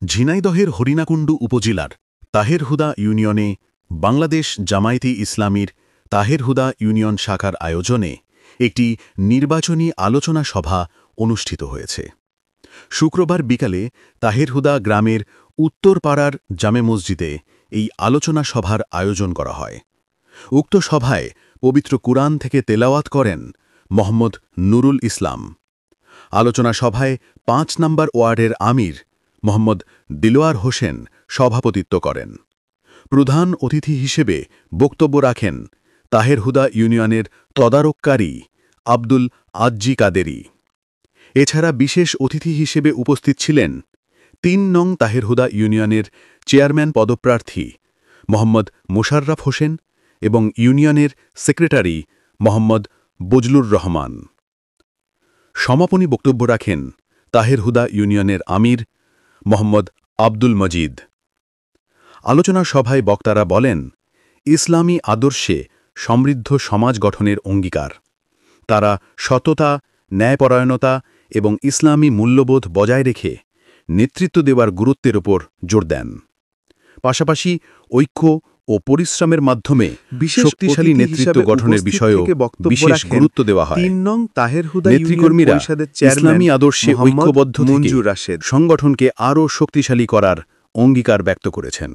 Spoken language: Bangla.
ঝিনাইদহের হরিণাকুণ্ডু উপজেলার তাহেরহুদা ইউনিয়নে বাংলাদেশ জামায়াতে ইসলামীর তাহেরহুদা ইউনিয়ন শাখার আয়োজনে একটি নির্বাচনী আলোচনা সভা অনুষ্ঠিত হয়েছে। শুক্রবার বিকালে তাহেরহুদা গ্রামের উত্তরপাড়ার জামে মসজিদে এই আলোচনা সভার আয়োজন করা হয়। উক্ত সভায় পবিত্র কুরআন থেকে তেলাওয়াত করেন মোহাম্মদ নুরুল ইসলাম। আলোচনা সভায় ৫ নম্বর ওয়ার্ডের আমির মোহাম্মদ দিলওয়ার হোসেন সভাপতিত্ব করেন। প্রধান অতিথি হিসেবে বক্তব্য রাখেন তাহেরহুদা ইউনিয়নের তদারককারী আব্দুল আজ্জি কাদেরী। এছাড়া বিশেষ অতিথি হিসেবে উপস্থিত ছিলেন ৩ নং তাহেরহুদা ইউনিয়নের চেয়ারম্যান পদপ্রার্থী মোহাম্মদ মোশাররফ হোসেন এবং ইউনিয়নের সেক্রেটারি মোহাম্মদ বজলুর রহমান। সমাপনী বক্তব্য রাখেন তাহেরহুদা ইউনিয়নের আমির মোহাম্মদ আব্দুল মজিদ। আলোচনা সভায় বক্তারা বলেন, ইসলামী আদর্শে সমৃদ্ধ সমাজ গঠনের অঙ্গীকার। তারা সততা, ন্যায়পরায়ণতা এবং ইসলামী মূল্যবোধ বজায় রেখে নেতৃত্ব দেওয়ার গুরুত্বের উপর জোর দেন। পাশাপাশি ঐক্য ও পরিশ্রমের মাধ্যমে শক্তিশালী নেতৃত্ব গঠনের বিষয়েও বিশেষ গুরুত্ব দেওয়া হয়। নেতৃকর্মীরা ইসলামী আদর্শে ঐক্যবদ্ধ থেকে সংগঠনকে আরও শক্তিশালী করার অঙ্গীকার ব্যক্ত করেছেন।